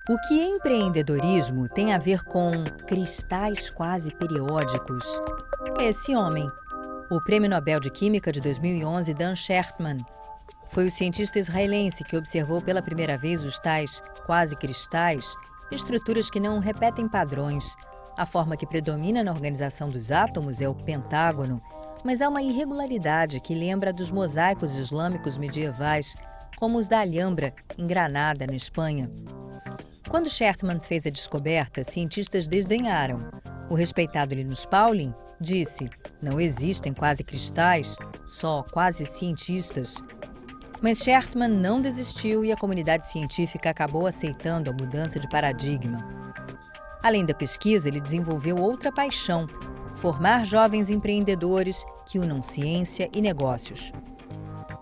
O que empreendedorismo tem a ver com cristais quase periódicos? Esse homem, o Prêmio Nobel de Química de 2011, Dan Shechtman, foi o cientista israelense que observou pela primeira vez os tais quase cristais, estruturas que não repetem padrões. A forma que predomina na organização dos átomos é o pentágono, mas há uma irregularidade que lembra dos mosaicos islâmicos medievais, como os da Alhambra, em Granada, na Espanha. Quando Shechtman fez a descoberta, cientistas desdenharam. O respeitado Linus Pauling disse: não existem quase cristais, só quase cientistas. Mas Shechtman não desistiu e a comunidade científica acabou aceitando a mudança de paradigma. Além da pesquisa, ele desenvolveu outra paixão: formar jovens empreendedores que unam ciência e negócios.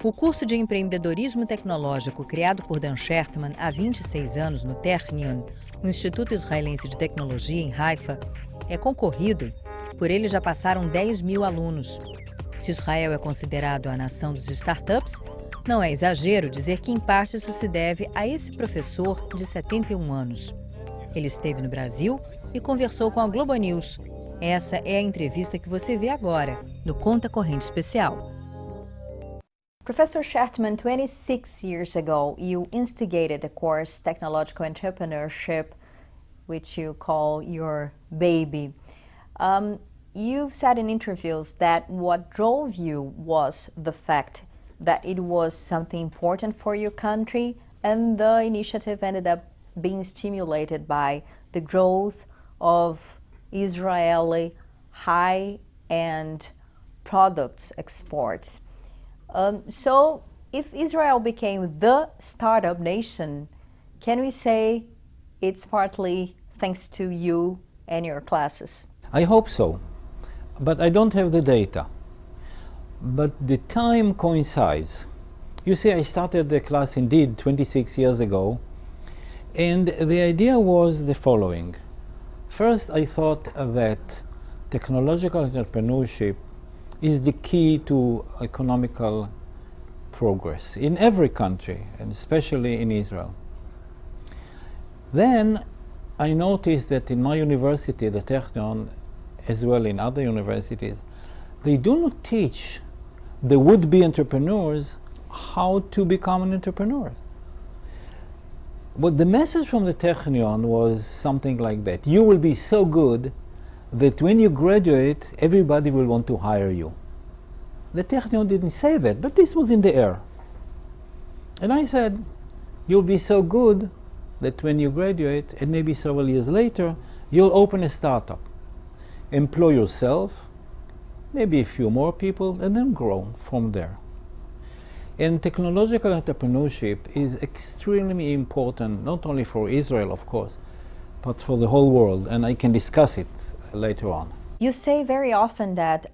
O curso de empreendedorismo tecnológico criado por Dan Shechtman há 26 anos no Technion, o Instituto Israelense de Tecnologia em Haifa, é concorrido. Por ele já passaram 10.000 alunos. Se Israel é considerado a nação dos startups, não é exagero dizer que em parte isso se deve a esse professor de 71 anos. Ele esteve no Brasil e conversou com a Globo News. Essa é a entrevista que você vê agora, no Conta Corrente Especial. Professor Shechtman, 26 years ago, you instigated a course, Technological Entrepreneurship, which you call your baby. You've said in interviews that what drove you was the fact that it was something important for your country, and the initiative ended up being stimulated by the growth of Israeli high-end products exports. So, if Israel became the startup nation, can we say it's partly thanks to you and your classes? I hope so, but I don't have the data. But the time coincides. You see, I started the class indeed 26 years ago, and the idea was the following. First, I thought that technological entrepreneurship is the key to economical progress in every country, and especially in Israel. Then I noticed that in my university, the Technion, as well in other universities, they do not teach the would-be entrepreneurs how to become an entrepreneur. But the message from the Technion was something like that. You will be so good that when you graduate, everybody will want to hire you. The Technion didn't say that, but this was in the air. And I said, you'll be so good that when you graduate, and maybe several years later, you'll open a startup, employ yourself, maybe a few more people, and then grow from there. And technological entrepreneurship is extremely important, not only for Israel, of course, but for the whole world, and I can discuss it later on. You say very often that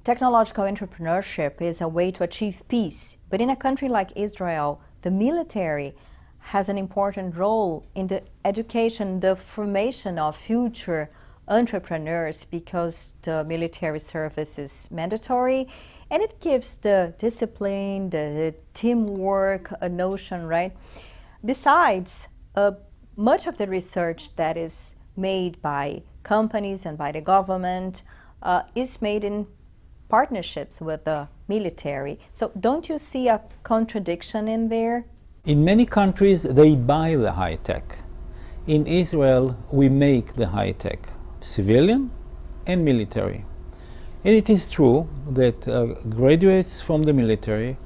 technological entrepreneurship is a way to achieve peace, but in a country like Israel, the military has an important role in the education, the formation of future entrepreneurs, because the military service is mandatory and it gives the discipline, the teamwork, a notion, right? Besides, much of the research that is made by companies and by the government is made in partnerships with the military. So don't you see a contradiction in there? In many countries, they buy the high tech. In Israel, we make the high tech, civilian and military. And it is true that graduates from the military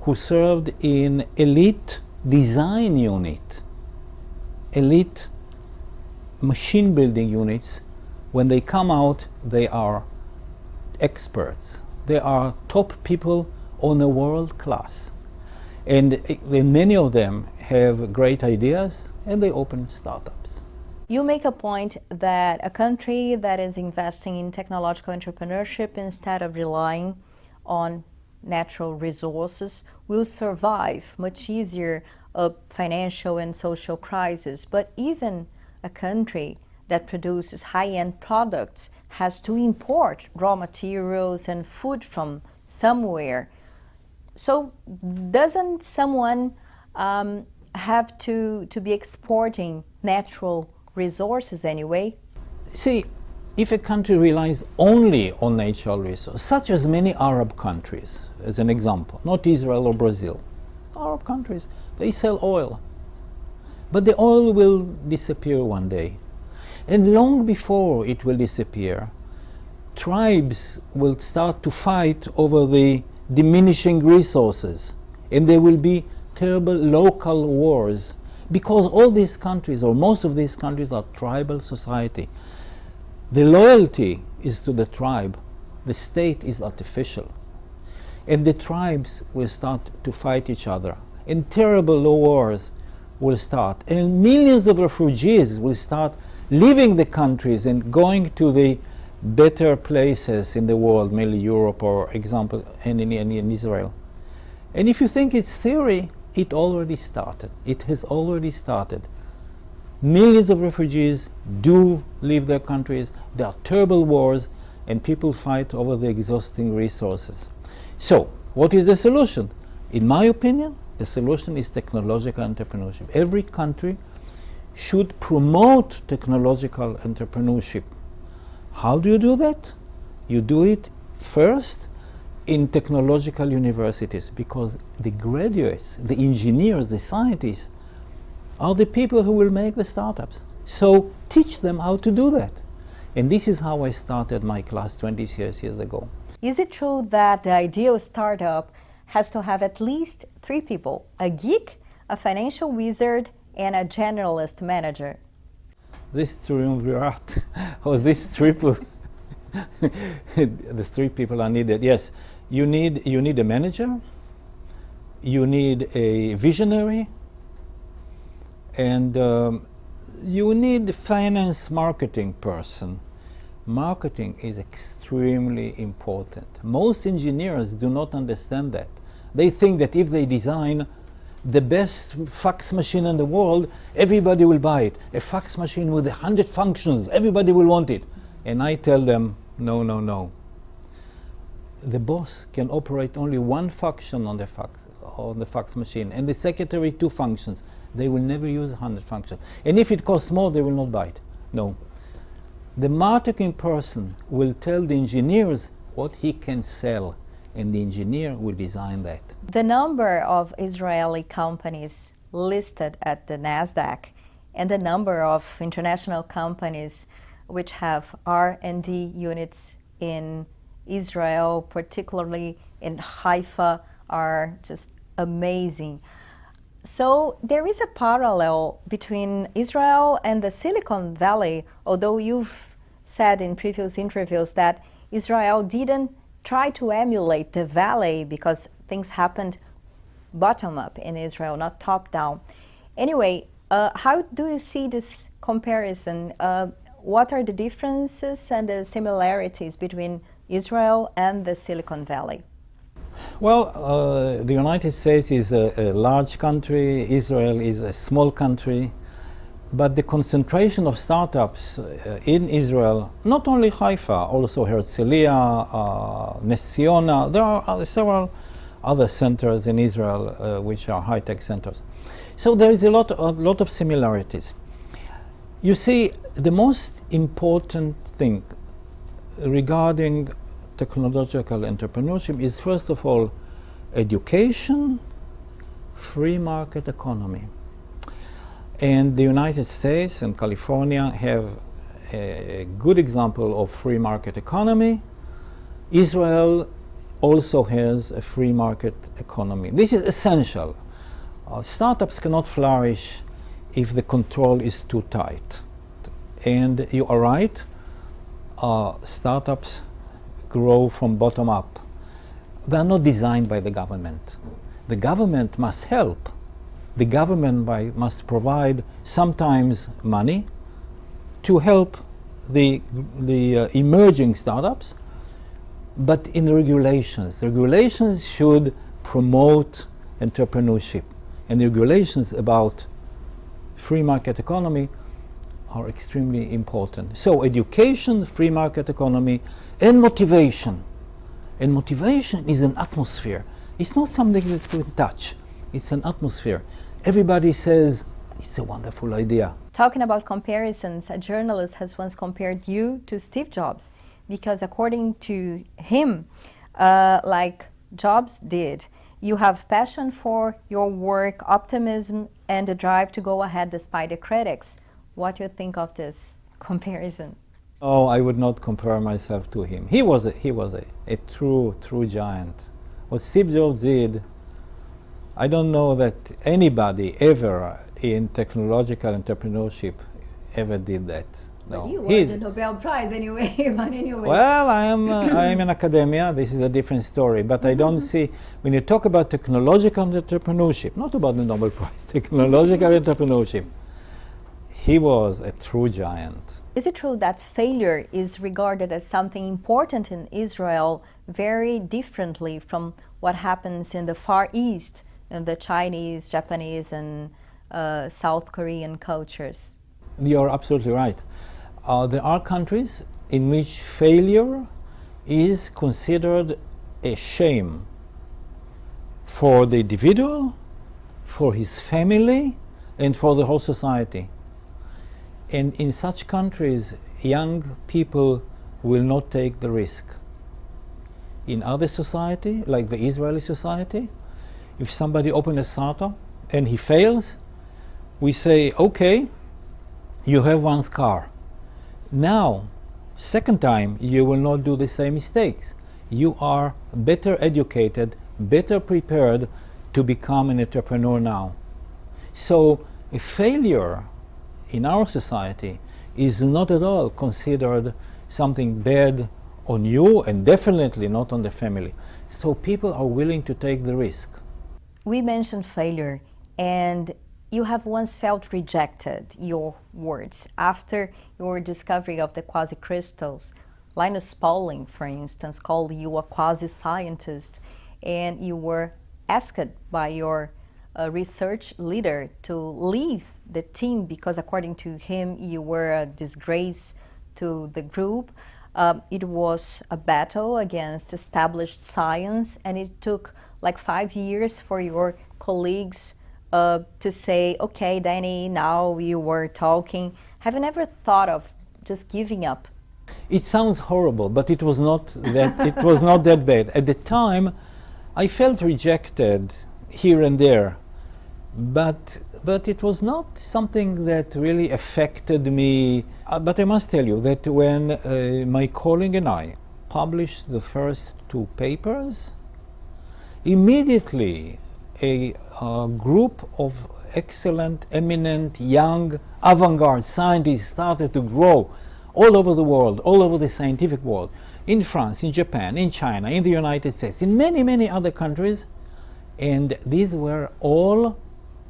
who served in elite design unit, elite machine building units, when they come out, they are experts. They are top people on a world class. And many of them have great ideas and they open startups. You make a point that a country that is investing in technological entrepreneurship instead of relying on natural resources will survive much easier a financial and social crisis. But even a country that produces high-end products has to import raw materials and food from somewhere. So doesn't someone have to be exporting natural resources anyway? See, if a country relies only on natural resources, such as many Arab countries, as an example, not Israel or Brazil, Arab countries, they sell oil. But the oil will disappear one day. And long before it will disappear, tribes will start to fight over the diminishing resources. And there will be terrible local wars, because all these countries, or most of these countries, are tribal society. The loyalty is to the tribe. The state is artificial. And the tribes will start to fight each other. And terrible wars will start. And millions of refugees will start leaving the countries and going to the better places in the world, mainly Europe, or example, and in Israel. And if you think it's theory, it already started. It has already started. Millions of refugees do leave their countries. There are terrible wars, and people fight over the exhausting resources. So, what is the solution? In my opinion, the solution is technological entrepreneurship. Every country should promote technological entrepreneurship. How do you do that? You do it first in technological universities, because the graduates, the engineers, the scientists, are the people who will make the startups. So teach them how to do that. And this is how I started my class 20 years ago. Is it true that the ideal startup has to have at least 3 people, a geek, a financial wizard, and a generalist manager? This triumvirate, or this triple, the 3 people are needed. Yes, you need a manager, you need a visionary, and you need a finance marketing person. Marketing is extremely important. Most engineers do not understand that. They think that if they design the best fax machine in the world, everybody will buy it. A fax machine with 100 functions, everybody will want it. And I tell them, no, no, no. The boss can operate only 1 function on the fax machine, and the secretary 2 functions. They will never use 100 functions. And if it costs more, they will not buy it. No. The marketing person will tell the engineers what he can sell, and the engineer will design that. The number of Israeli companies listed at the NASDAQ and the number of international companies which have R&D units in Israel, particularly in Haifa, are just amazing. So there is a parallel between Israel and the Silicon Valley, although you've said in previous interviews that Israel didn't try to emulate the valley because things happened bottom up in Israel, not top down. Anyway, how do you see this comparison? What are the differences and the similarities between Israel and the Silicon Valley? Well, the United States is a large country, Israel is a small country, but the concentration of startups in Israel, not only Haifa, also Herzliya, leciona, there are several other centers in Israel which are high-tech centers. So there is a lot of similarities. You see, the most important thing regarding technological entrepreneurship is, first of all, education, free market economy. And the United States and California have a good example of free market economy. Israel also has a free market economy. This is essential. Startups cannot flourish if the control is too tight. And you are right, startups grow from bottom up. They are not designed by the government. The government must help. The government must provide sometimes money to help the emerging startups, but in regulations. Regulations should promote entrepreneurship, and regulations about free market economy are extremely important. So education, free market economy, and motivation. And motivation is an atmosphere. It's not something that you can touch. It's an atmosphere. Everybody says, it's a wonderful idea. Talking about comparisons, a journalist has once compared you to Steve Jobs because according to him, like Jobs did, you have passion for your work, optimism, and the drive to go ahead despite the critics. What do you think of this comparison? Oh, I would not compare myself to him. He was a true giant. What Steve Jobs did, I don't know that anybody ever in technological entrepreneurship ever did that. No. But you won the Nobel Prize anyway. But anyway. Well, I am in academia. This is a different story. But I don't see, when you talk about technological entrepreneurship, not about the Nobel Prize, technological entrepreneurship, he was a true giant. Is it true that failure is regarded as something important in Israel very differently from what happens in the Far East, in the Chinese, Japanese, and South Korean cultures? You're absolutely right. There are countries in which failure is considered a shame for the individual, for his family, and for the whole society. And in such countries, young people will not take the risk. In other society, like the Israeli society, if somebody opens a startup and he fails, we say, okay, you have one scar. Now, second time, you will not do the same mistakes. You are better educated, better prepared to become an entrepreneur now. So a failure in our society is not at all considered something bad on you, and definitely not on the family. So people are willing to take the risk. We mentioned failure, and you have once felt rejected, your words, after your discovery of the quasi-crystals. Linus Pauling, for instance, called you a quasi-scientist, and you were asked by your research leader to leave the team because, according to him, you were a disgrace to the group. It was a battle against established science, and it took like 5 years for your colleagues to say, okay, Danny, now you were talking. Have you never thought of just giving up? It sounds horrible, but it was not that, it was not that bad. At the time, I felt rejected here and there, but it was not something that really affected me. But I must tell you that when my colleague and I published the first 2 papers, immediately a group of excellent, eminent, young, avant-garde scientists started to grow all over the world, all over the scientific world, in France, in Japan, in China, in the United States, in many other countries. And these were all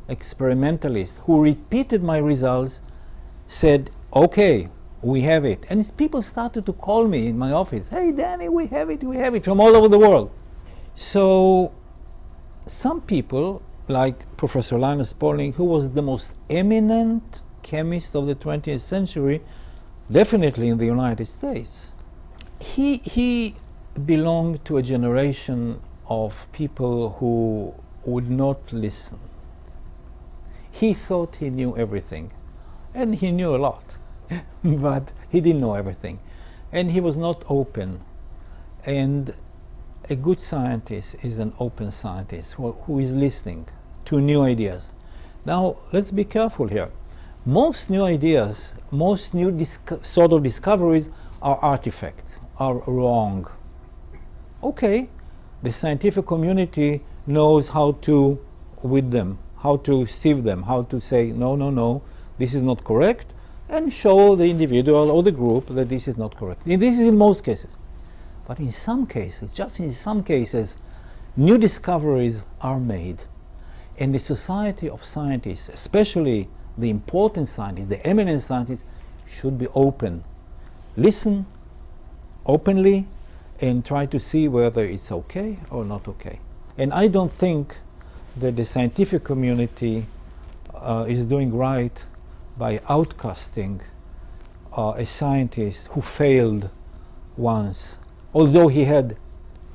experimentalists who repeated my results, said, okay, we have it. And people started to call me in my office, hey Danny, we have it, from all over the world. So some people, like Professor Linus Pauling, who was the most eminent chemist of the 20th century, definitely in the United States, he belonged to a generation of people who would not listen. He thought he knew everything, and he knew a lot, but he didn't know everything, and he was not open. And a good scientist is an open scientist who is listening to new ideas. Now, let's be careful here. Most new ideas, most new sort of discoveries are artifacts, are wrong. Okay, the scientific community knows how to, with them, how to sieve them, how to say, no, this is not correct, and show the individual or the group that this is not correct. And this is in most cases. But in some cases, just in some cases, new discoveries are made. And the society of scientists, especially the important scientists, the eminent scientists, should be open. Listen openly and try to see whether it's okay or not okay. And I don't think that the scientific community is doing right by outcasting a scientist who failed once, although he had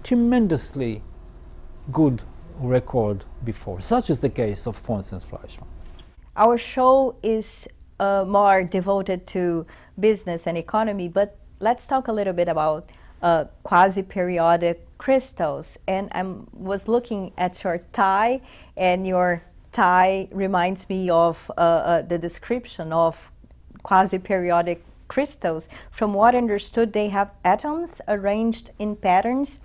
tremendously good record before, such is the case of Pons and Fleischmann. Our show is more devoted to business and economy, but let's talk a little bit about quasi-periodic crystals. And I was looking at your tie, and your tie reminds me of the description of quasi-periodic crystals. From what I understood, they have atoms arranged in patterns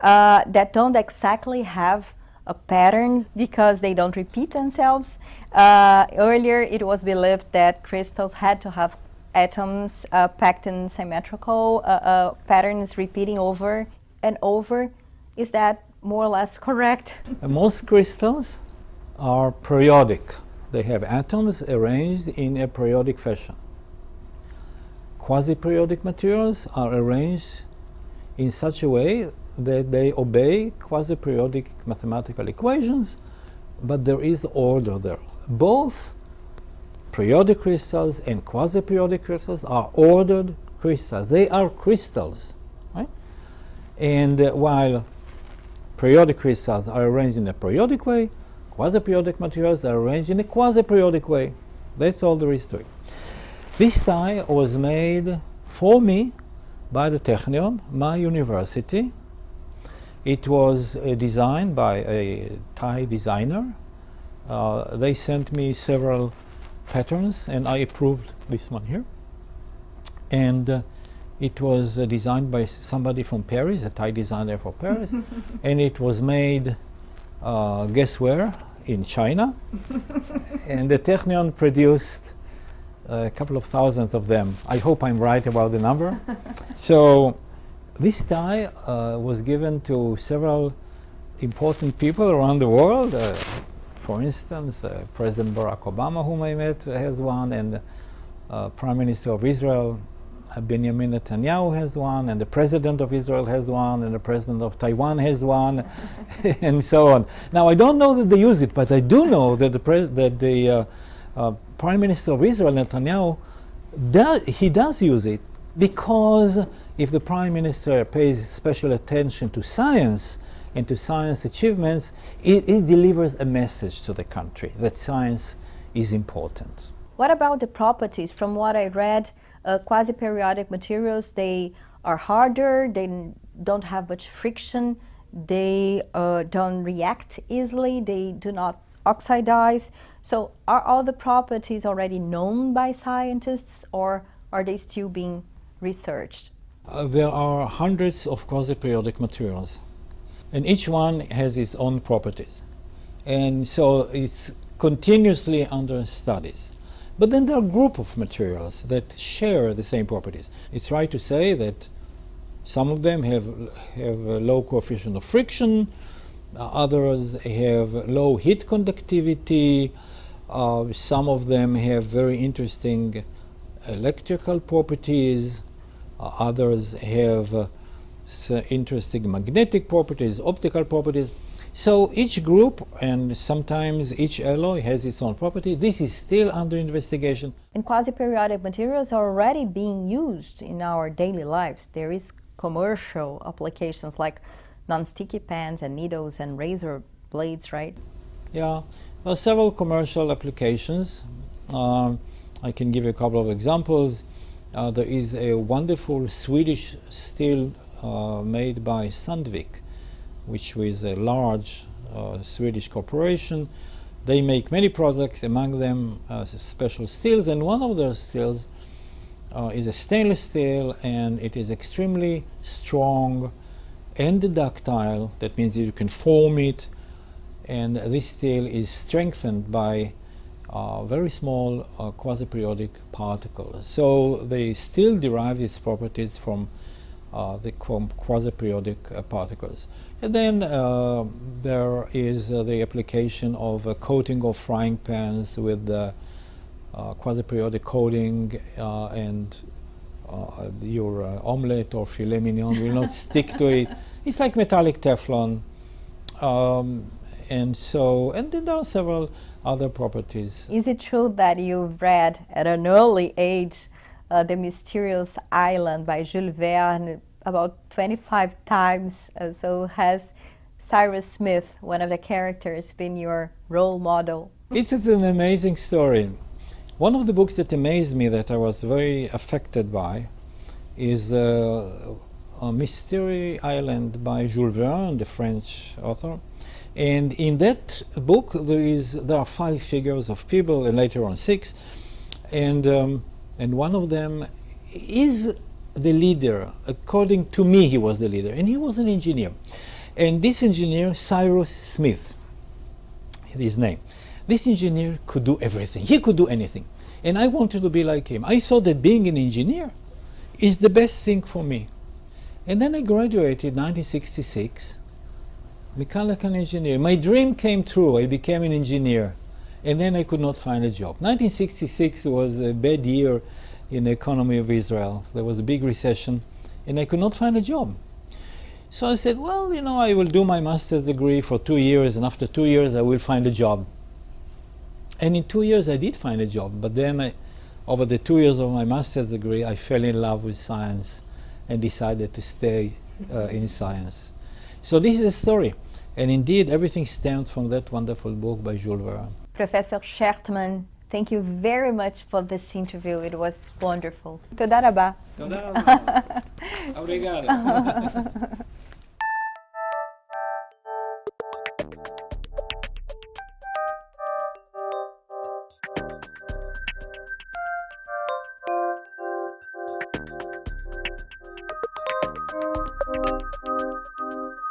that don't exactly have a pattern because they don't repeat themselves. Earlier, it was believed that crystals had to have atoms packed in symmetrical patterns repeating over and over. Is that more or less correct? Most crystals are periodic. They have atoms arranged in a periodic fashion. Quasi-periodic materials are arranged in such a way that they obey quasi-periodic mathematical equations, but there is order there. Both periodic crystals and quasi-periodic crystals are ordered crystals. They are crystals, right? And while periodic crystals are arranged in a periodic way, quasi-periodic materials are arranged in a quasi-periodic way. That's all there is to it. This tie was made for me by the Technion, my university. It was designed by a Thai designer. They sent me several patterns, and I approved this one here. And it was designed by somebody from Paris, a Thai designer from Paris. And it was made, guess where? In China. And the Technion produced a couple of thousands of them. I hope I'm right about the number. So this tie was given to several important people around the world. For instance, President Barack Obama, whom I met, has one, and Prime Minister of Israel, Benjamin Netanyahu, has one, and the President of Israel has one, and the President of Taiwan has one, and so on. Now, I don't know that they use it, but I do know that the Prime Minister of Israel, Netanyahu, does use it, because if the Prime Minister pays special attention to science and to science achievements, it delivers a message to the country that science is important. What about the properties? From what I read, quasi-periodic materials, they are harder, they don't have much friction, they don't react easily, they do not oxidize. So are all the properties already known by scientists, or are they still being researched? There are hundreds of quasi-periodic materials, and each one has its own properties. And so it's continuously under studies. But then there are a group of materials that share the same properties. It's right to say that some of them have a low coefficient of friction, others have low heat conductivity, some of them have very interesting electrical properties, others have interesting magnetic properties, optical properties. So each group and sometimes each alloy has its own property. This is still under investigation. And quasi-periodic materials are already being used in our daily lives. There is commercial applications like non-sticky pans and needles and razor blades, right? Yeah, there are several commercial applications. I can give you a couple of examples. There is a wonderful Swedish steel made by Sandvik, which is a large Swedish corporation. They make many products, among them special steels, and one of those steels is a stainless steel, and it is extremely strong and ductile. That means that you can form it, and this steel is strengthened by very small quasi-periodic particles. So they still derive its properties from the quasi-periodic particles. And then there is the application of a coating of frying pans with quasi-periodic coating, and your omelette or filet mignon will not stick to it. It's like metallic Teflon. And then there are several other properties. Is it true that you've read at an early age The Mysterious Island by Jules Verne about 25 times? So has Cyrus Smith, one of the characters, been your role model? It's an amazing story. One of the books that amazed me, that I was very affected by, is A Mystery Island by Jules Verne, the French author. And in that book there are 5 figures of people, and later on 6. And one of them is the leader. According to me, he was the leader, and he was an engineer. And this engineer, Cyrus Smith, his name, this engineer could do everything. He could do anything. And I wanted to be like him. I thought that being an engineer is the best thing for me. And then I graduated in 1966, mechanical engineer. My dream came true. I became an engineer. And then I could not find a job. 1966 was a bad year in the economy of Israel. There was a big recession, and I could not find a job. So I said, well, you know, I will do my master's degree for 2 years, and after 2 years I will find a job. And in 2 years I did find a job, but then over the 2 years of my master's degree, I fell in love with science and decided to stay in science. So this is a story. And indeed, everything stemmed from that wonderful book by Jules Verne. Professor Shechtman, thank you very much for this interview. It was wonderful. Toda rabá. Toda rabá. Obrigado.